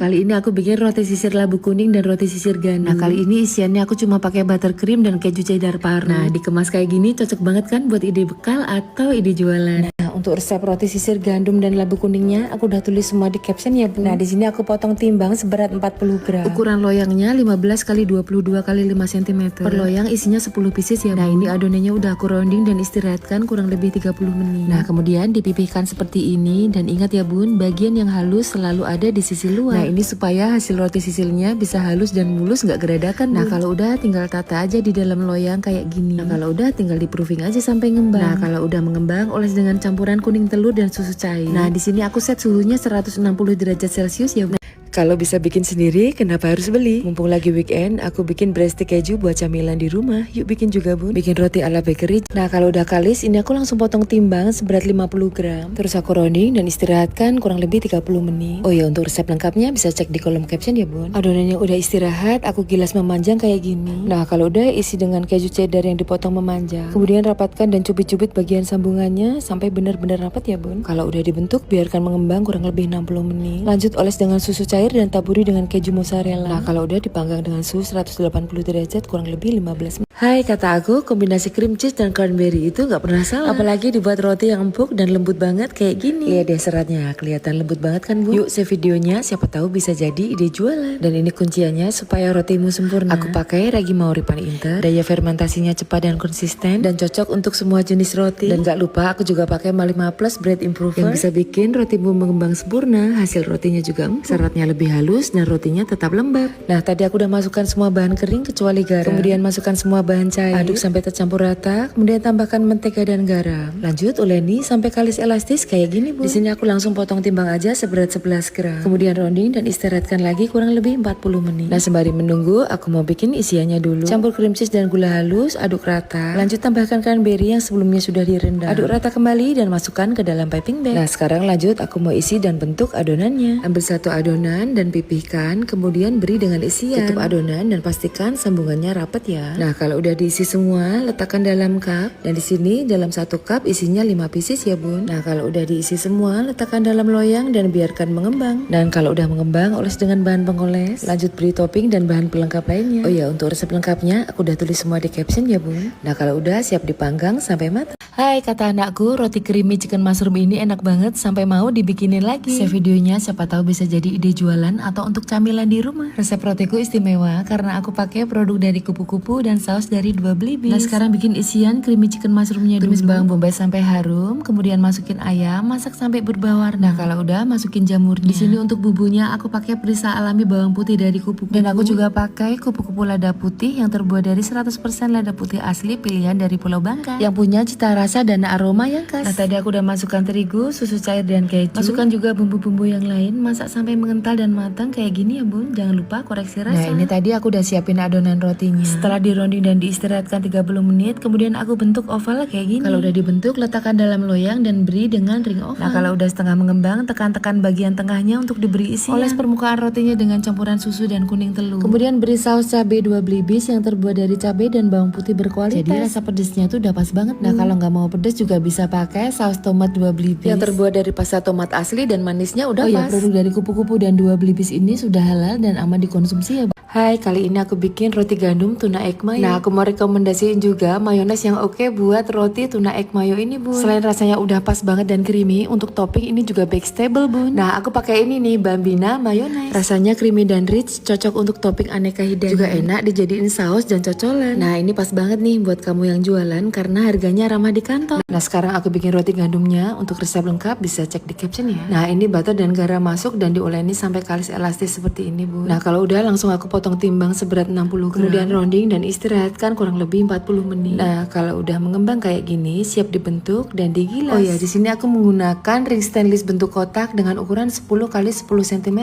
kali ini aku bikin roti sisir labu kuning dan roti sisir gandum. Nah, kali ini isiannya aku cuma pakai buttercream dan keju cheddar paru. Nah, dikemas kayak gini cocok banget kan buat ide bekal atau ide jualan. Nah, untuk resep roti sisir gandum dan labu kuningnya aku udah tulis semua di caption ya, Bu. Nah, di sini aku potong timbang seberat 40 gram. Ukuran loyangnya 15 x 22 x 5 cm. Per loyang isinya 10 pieces ya, Bu. Nah, ini adonannya udah aku rounding dan istirahatkan kurang lebih 30 menit. Nah, kemudian dipipihkan seperti ini dan ingat ya, Bun, bagian yang halus selalu ada di sisi luar. Nah, ini supaya hasil roti sisilnya bisa halus dan mulus, nggak geradakan. Nah, kalau udah tinggal tata aja di dalam loyang kayak gini. Nah, kalau udah tinggal di proofing aja sampai ngembang. Nah, kalau udah mengembang oles dengan campuran kuning telur dan susu cair. Nah, di sini aku set suhunya 160 derajat Celcius ya, Bu. Kalau bisa bikin sendiri, kenapa harus beli? Mumpung lagi weekend, aku bikin breastek keju buat camilan di rumah. Yuk bikin juga, Bun. Bikin roti ala bakery. Nah, kalau udah kalis, ini aku langsung potong timbang seberat 50 gram. Terus aku rounding dan istirahatkan kurang lebih 30 menit. Oh ya, untuk resep lengkapnya bisa cek di kolom caption ya, Bun. Adonannya udah istirahat, aku gilas memanjang kayak gini. Nah, kalau udah isi dengan keju cheddar yang dipotong memanjang. Kemudian rapatkan dan cubit-cubit bagian sambungannya sampai benar-benar rapat ya, Bun. Kalau udah dibentuk, biarkan mengembang kurang lebih 60 menit. Lanjut oles dengan susu cair dan taburi dengan keju mozzarella. Nah, kalau udah dipanggang dengan suhu 180 derajat kurang lebih 15 menit. Hai, kata aku kombinasi cream cheese dan cranberry itu nggak pernah salah. Apalagi dibuat roti yang empuk dan lembut banget kayak gini. Lihat deh seratnya, kelihatan lembut banget kan, Bu? Yuk save videonya, siapa tahu bisa jadi ide jualan. Dan ini kunciannya supaya rotimu sempurna. Aku pakai ragi Mauri Pan Inter, daya fermentasinya cepat dan konsisten dan cocok untuk semua jenis roti. Dan gak lupa aku juga pakai Malima Plus Bread Improver yang bisa bikin rotimu mengembang sempurna. Hasil rotinya juga empuk, seratnya lebih halus dan rotinya tetap lembab. Nah, tadi aku udah masukkan semua bahan kering kecuali garam. Kemudian masukkan semua bahan cair, aduk sampai tercampur rata, kemudian tambahkan mentega dan garam. Lanjut uleni sampai kalis elastis kayak gini, Bu. Di sini aku langsung potong timbang aja seberat 11 gram. Kemudian rounding dan istirahatkan lagi kurang lebih 40 menit. Nah, sembari menunggu, aku mau bikin isiannya dulu. Campur cream cheese dan gula halus, aduk rata. Lanjut tambahkan cranberry yang sebelumnya sudah direndam. Aduk rata kembali dan masukkan ke dalam piping bag. Nah, sekarang lanjut aku mau isi dan bentuk adonannya. Ambil satu adonan dan pipihkan, kemudian beri dengan isian. Tutup adonan dan pastikan sambungannya rapat ya. Nah, kalau udah diisi semua, letakkan dalam cup. Dan di sini dalam satu cup isinya 5 pieces ya, Bun. Nah, kalau udah diisi semua, letakkan dalam loyang dan biarkan mengembang. Dan kalau udah mengembang, oles dengan bahan pengoles. Lanjut beri topping dan bahan pelengkap lainnya. Oh ya, untuk resep lengkapnya aku udah tulis semua di caption ya, Bun. Nah, kalau udah siap dipanggang sampai matang. Hai, kata anakku, roti creamy chicken mushroom ini enak banget sampai mau dibikinin lagi. Save videonya, siapa tahu bisa jadi ide jualan atau untuk camilan di rumah. Resep rotiku istimewa karena aku pakai produk dari kupu-kupu dan saus dari Dua Blibis. Nah, sekarang bikin isian creamy chicken mushroomnya dulu. Tumis bawang bombay sampai harum, kemudian masukin ayam, masak sampai berubah warna. Nah, kalau udah masukin jamurnya. Di sini untuk bumbunya aku pakai perisa alami bawang putih dari kupu-kupu. Dan aku juga pakai kupu-kupu lada putih yang terbuat dari 100% lada putih asli pilihan dari Pulau Bangka yang punya cita rasa dan aroma yang khas. Nah, tadi aku udah masukkan terigu, susu cair dan keju. Masukkan juga bumbu-bumbu yang lain, masak sampai mengental dan matang kayak gini ya, Bun. Jangan lupa koreksi rasa. Nah, ini tadi aku udah siapin adonan rotinya. Setelah dironding dan diistirahatkan 30 menit, kemudian aku bentuk oval kayak gini. Kalau udah dibentuk, letakkan dalam loyang dan beri dengan ring oval. Nah, kalau udah setengah mengembang, tekan-tekan bagian tengahnya untuk diberi isian. Oles permukaan rotinya dengan campuran susu dan kuning telur. Kemudian beri saus cabai Dua Blibis yang terbuat dari cabai dan bawang putih berkualitas. Jadi rasa pedesnya tuh udah pas banget. Nah, kalau nggak mau pedes juga bisa pakai saus tomat Dua Blibis yang terbuat dari pasta tomat asli dan manisnya udah pas. Ya, produk dari kupu-kupu dan Dua Blibis ini sudah halal dan aman dikonsumsi ya. Hai, kali ini aku bikin roti gandum tuna egg mayo. Nah, aku mau rekomendasiin juga mayones yang oke buat roti tuna egg mayo ini, Bun. Selain rasanya udah pas banget dan creamy, untuk topping ini juga vegetable, Bun. Nah, aku pakai ini nih, Bambina mayones. Rasanya creamy dan rich, cocok untuk topping aneka hidangan. Juga enak dijadiin saus dan cocolan. Nah, ini pas banget nih buat kamu yang jualan karena harganya ramah di kantong. Nah, sekarang aku bikin roti gandumnya. Untuk resep lengkap bisa cek di caption ya. Nah, ini butter dan garam masuk dan diuleni sampai kalis elastis seperti ini, Bun. Nah, kalau udah langsung aku potong timbang seberat 60 gram. Kemudian rounding dan istirahatkan kurang lebih 40 menit. Nah, kalau udah mengembang kayak gini, siap dibentuk dan digilas. Oh ya, di sini aku menggunakan ring stainless bentuk kotak dengan ukuran 10 x 10 cm.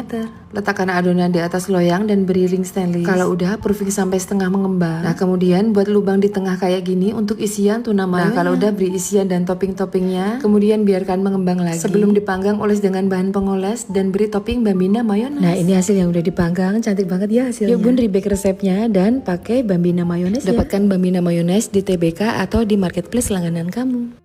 Letakkan adonan di atas loyang dan beri ring stainless. Kalau udah proofing sampai setengah mengembang. Nah, kemudian buat lubang di tengah kayak gini untuk isian tuna mayo. Nah, kalau udah beri isian dan topping-toppingnya, kemudian biarkan mengembang lagi. Sebelum dipanggang, oles dengan bahan pengoles dan beri topping Bambina mayones. Nah, ini hasil yang udah dipanggang, cantik banget ya hasilnya. Yuk, Bun, rebake resepnya dan pakai Bambina mayones. Dapatkan Bambina mayones di TBK atau di marketplace langganan kamu.